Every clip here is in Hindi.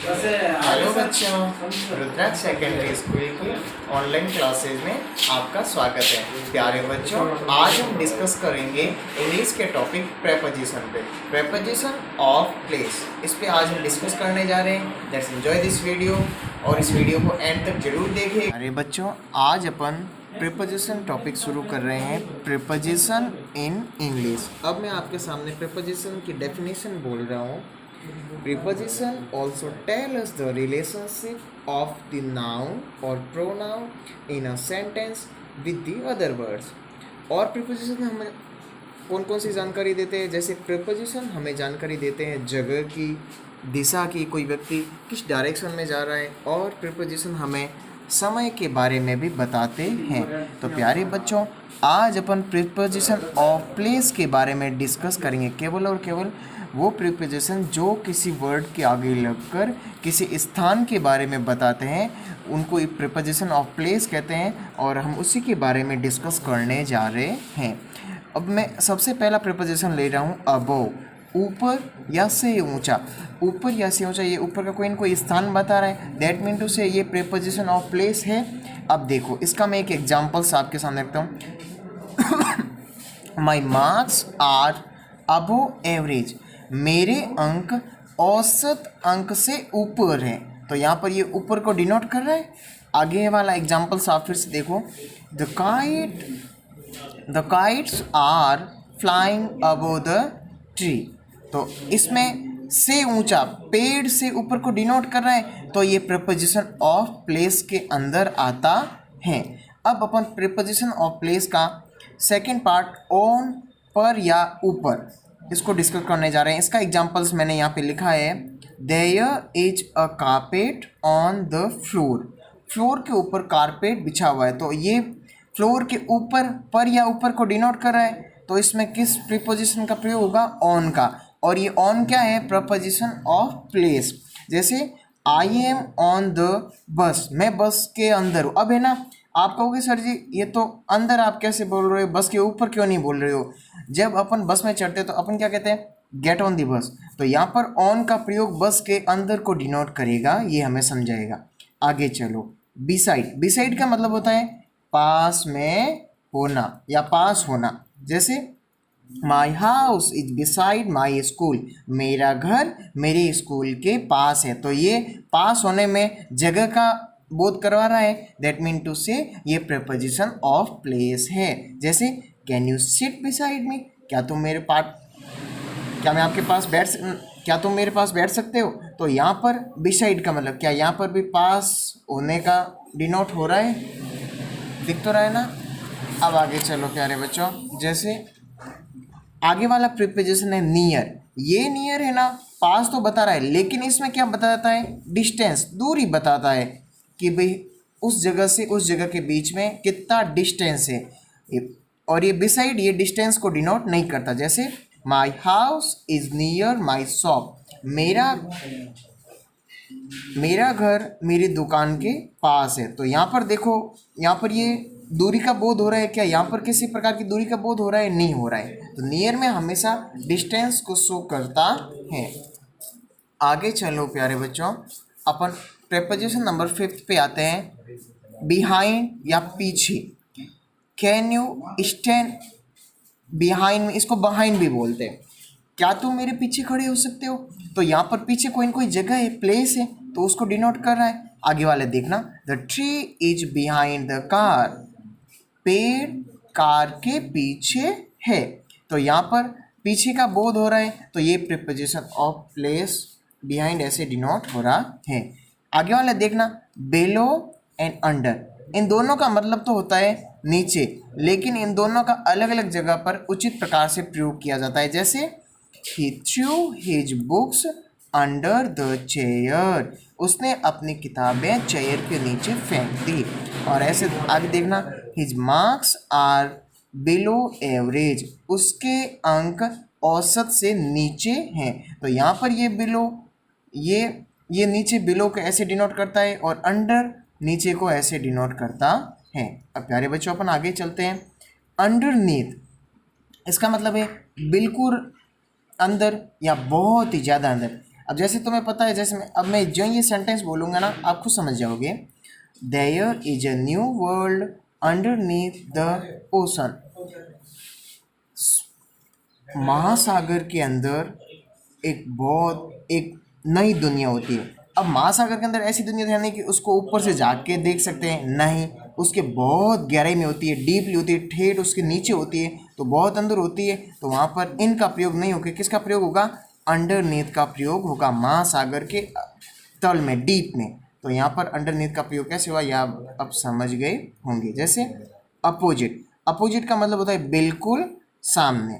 हेलो बच्चों, रुद्राक्ष सेकेंडरी स्कूल की ऑनलाइन क्लासेज में आपका स्वागत है। प्यारे बच्चों, आज हम डिस्कस करेंगे इंग्लिश के टॉपिक प्रेपोजिशन पे, प्रेपोजिशन ऑफ प्लेस। इस पे आज हम डिस्कस करने जा रहे हैं। लेट्स एंजॉय दिस वीडियो और इस वीडियो को एंड तक जरूर देखें। अरे बच्चों, आज अपन प्रेपोजिशन टॉपिक शुरू कर रहे हैं, प्रेपोजिशन इन इंग्लिश। अब मैं आपके सामने प्रेपोजिशन की डेफिनेशन बोल रहा हूँ। Preposition also tell us the relationship of the noun or pronoun in a sentence with the other words। और preposition हमें कौन कौन सी जानकारी देते हैं? जैसे preposition हमें जानकारी देते हैं जगह की, दिशा की, कोई व्यक्ति किस डायरेक्शन में जा रहा है, और preposition हमें समय के बारे में भी बताते हैं। तो प्यारे बच्चों, आज अपन प्रीपोजिशन ऑफ प्लेस के बारे में डिस्कस करेंगे। केवल और केवल वो प्रीपोजिशन जो किसी वर्ड के आगे लगकर किसी स्थान के बारे में बताते हैं, उनको प्रीपोजिशन ऑफ प्लेस कहते हैं, और हम उसी के बारे में डिस्कस करने जा रहे हैं। अब मैं सबसे पहला प्रीपोजिशन ले रहा हूँ अबोव, ऊपर या से ऊंचा। ऊपर या से ऊंचा, ये ऊपर का कोई न कोई स्थान बता रहा है, दैट मीन टू से ये प्रीपोजिशन ऑफ प्लेस है। अब देखो, इसका मैं एक एग्जांपल्स आपके सामने रखता हूँ। My marks are above average, मेरे अंक औसत अंक से ऊपर हैं। तो यहाँ पर ये ऊपर को डिनोट कर रहा है। आगे वाला एग्जांपल्स आप फिर से देखो। The kites are flying above the tree. तो इसमें से ऊंचा, पेड़ से ऊपर को डिनोट कर रहा है, तो ये प्रीपोजिशन ऑफ प्लेस के अंदर आता है। अब अपन प्रीपोजिशन ऑफ प्लेस का सेकंड पार्ट ऑन, पर या ऊपर, इसको डिस्कस करने जा रहे हैं। इसका एग्जांपल्स मैंने यहाँ पे लिखा है। There is a carpet on the floor, floor के ऊपर कारपेट बिछा हुआ है। तो ये फ्लोर के ऊपर, पर या ऊपर को डिनोट कर रहा है, तो इसमें किस प्रीपोजिशन का प्रयोग होगा? ऑन का। और ये ऑन क्या है? Preposition of place. जैसे I am on the bus, मैं बस के अंदर हूँ। अब है ना, आप कहोगे सर जी ये तो अंदर आप कैसे बोल रहे हो, बस के ऊपर क्यों नहीं बोल रहे हो? जब अपन बस में चढ़ते तो अपन क्या कहते हैं? गेट ऑन दी बस। तो यहाँ पर ऑन का प्रयोग बस के अंदर को डिनोट करेगा, ये हमें समझाएगा। आगे चलो, बिसाइड। बिसाइड का मतलब होता है पास में होना या पास होना। जैसे my house is beside my school, मेरा घर मेरे स्कूल के पास है। तो ये पास होने में जगह का बोध करवा रहा है, दैट मीन टू से ये प्रीपोजिशन ऑफ प्लेस है। जैसे can you sit beside me, क्या तुम मेरे पास, क्या मैं आपके पास क्या तुम मेरे पास बैठ सकते हो? तो यहाँ पर बिसाइड का मतलब क्या, यहाँ पर भी पास होने का डिनोट हो रहा है, दिख तो रहा है ना। अब आगे चलो प्यारे बच्चों, जैसे आगे वाला प्रीपोजिशन है नियर। ये नियर है ना, पास तो बता रहा है, लेकिन इसमें क्या बताता है? डिस्टेंस, दूरी बताता है कि भाई उस जगह से उस जगह के बीच में कितना डिस्टेंस है। और ये बिसाइड, ये डिस्टेंस को डिनोट नहीं करता। जैसे my house is near my shop, मेरा घर मेरी दुकान के पास है। तो यहाँ पर देखो, यहाँ पर ये दूरी का बोध हो रहा है क्या? यहाँ पर किसी प्रकार की दूरी का बोध हो रहा है? नहीं हो रहा है। तो नियर में हमेशा डिस्टेंस को शो करता है। आगे चलो प्यारे बच्चों, अपन प्रीपोजिशन नंबर 5 पे आते हैं, बिहाइंड या पीछे। कैन यू स्टैंड बिहाइंड में, इसको बिहाइंड भी बोलते हैं। क्या तुम मेरे पीछे खड़े हो सकते हो? तो यहाँ पर पीछे कोई न कोई जगह है, प्लेस है, तो उसको डिनोट कर रहा है। आगे वाले देखना, the tree is behind the car, पेड़ कार के पीछे है। तो यहाँ पर पीछे का बोध हो रहा है, तो ये प्रीपोजिशन ऑफ प्लेस बिहाइंड ऐसे डिनोट हो रहा है। आगे वाला देखना, बेलो एंड अंडर, इन दोनों का मतलब तो होता है नीचे, लेकिन इन दोनों का अलग अलग जगह पर उचित प्रकार से प्रयोग किया जाता है। जैसे he threw his books under the chair, उसने अपनी किताबें चेयर के नीचे फेंक दी। और ऐसे आगे देखना, his marks are below average, उसके अंक औसत से नीचे हैं। तो यहाँ पर ये बिलो, ये नीचे बिलो को ऐसे डिनोट करता है, और अंडर नीचे को ऐसे डिनोट करता है। अब प्यारे बच्चों, अपन आगे चलते हैं। अंडरनीथ, इसका मतलब है बिल्कुल अंदर या बहुत ही ज़्यादा अंदर। अब जैसे तुम्हें पता है, जैसे अब मैं जो ये सेंटेंस बोलूँगा ना आप खुद समझ जाओगे। There is a new world underneath the ocean. महासागर के अंदर एक नई दुनिया होती है। अब महासागर के अंदर ऐसी दुनिया है नहीं कि उसको ऊपर से जाके देख सकते हैं, नहीं, उसके बहुत गहराई में होती है, डीपली होती है, ठेठ उसके नीचे होती है, तो बहुत अंदर होती है। तो वहाँ पर इन का प्रयोग नहीं होगा, किसका प्रयोग होगा? अंडरनीथ का प्रयोग होगा, महासागर के तल में, डीप में। तो यहाँ पर अंडरनीथ का प्रयोग कैसे हुआ, यह आप अब समझ गए होंगे। जैसे अपोजिट, अपोजिट का मतलब होता है बिल्कुल सामने।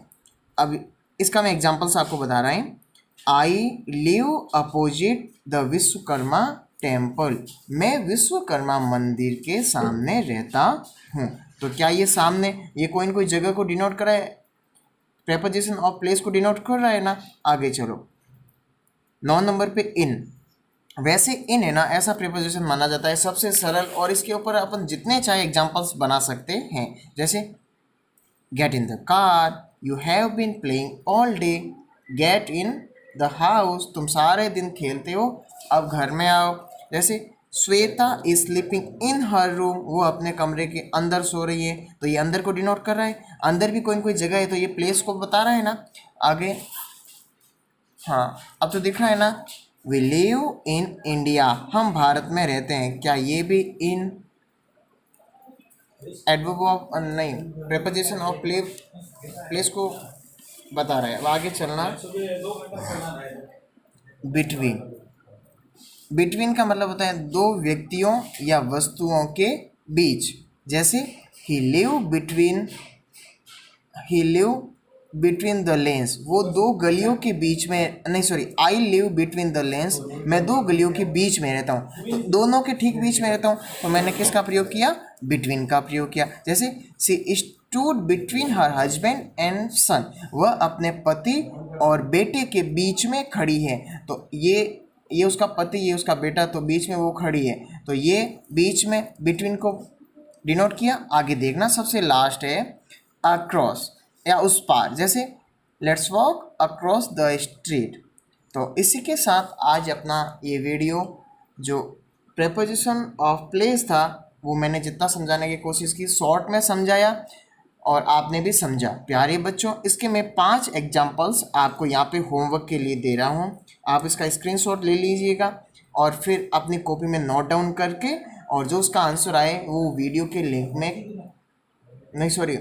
अब इसका मैं एग्जाम्पल्स आपको बता रहा हूँ। I live opposite the Vishwakarma temple. मैं विश्वकर्मा मंदिर के सामने रहता हूँ। तो क्या ये सामने, ये कोई न कोई जगह को डिनोट कर रहा है, प्रेपोजिशन ऑफ प्लेस को डिनोट कर रहा है ना। आगे चलो, 9 नंबर पे इन। वैसे इन है ना, ऐसा प्रेपोजिशन माना जाता है सबसे सरल, और इसके ऊपर अपन जितने चाहे एग्जाम्पल्स बना सकते हैं। जैसे get in the car, you have been playing all day. Get in the house, तुम सारे दिन खेलते हो, अब घर में आओ। जैसे Shweta is sleeping in her room, वो अपने कमरे के अंदर सो रही है, तो ये अंदर को डिनोट कर रहा है। अंदर भी कोई न कोई जगह है, तो ये प्लेस को बता रहा है ना। आगे, हाँ अब तो दिख रहा है ना, वी लिव इन इंडिया, हम भारत में रहते हैं। क्या ये भी इन एडवर्ब ऑफ नहीं, प्रेपोजिशन ऑफ प्लेस को बता रहा है। अब आगे चलना, बिटवीन। बिटवीन का मतलब होता है दो व्यक्तियों या वस्तुओं के बीच। जैसे he live between the lens, वो दो गलियों के बीच में, नहीं sorry, I live between the lens, मैं दो गलियों के बीच में रहता हूँ, तो दोनों के ठीक बीच में रहता हूँ, तो मैंने किसका प्रयोग किया? बिटवीन का प्रयोग किया। जैसे she stood between her husband and son, वह अपने पति और बेटे के बीच में खड़ी है। तो ये उसका पति, ये उसका बेटा, तो बीच में वो खड़ी है, तो ये बीच में बिटवीन को डिनोट किया। आगे देखना, सबसे लास्ट है अक्रॉस या उस पार। जैसे let's walk across the street. तो इसी के साथ आज अपना ये वीडियो जो प्रेपोजिशन ऑफ प्लेस था वो मैंने जितना समझाने की कोशिश की, शॉर्ट में समझाया और आपने भी समझा। प्यारे बच्चों, इसके मैं 5 एग्जाम्पल्स आपको यहाँ पे होमवर्क के लिए दे रहा हूँ। आप इसका स्क्रीनशॉट ले लीजिएगा और फिर अपनी कॉपी में नोट डाउन करके, और जो उसका आंसर आए वो वीडियो के लिंक में, नहीं सॉरी,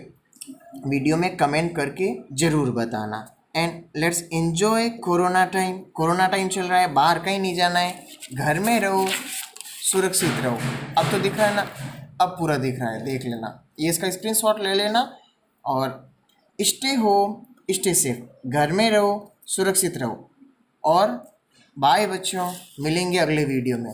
वीडियो में कमेंट करके ज़रूर बताना। And let's enjoy corona time. Corona time चल रहा है, बाहर कहीं नहीं जाना है, घर में रहो, सुरक्षित रहो। अब तो दिख रहा है ना, अब पूरा दिख रहा है, देख लेना, ये इसका स्क्रीनशॉट ले लेना। और स्टे होम स्टे सेफ, घर में रहो, सुरक्षित रहो। और बाय बच्चों, मिलेंगे अगले वीडियो में।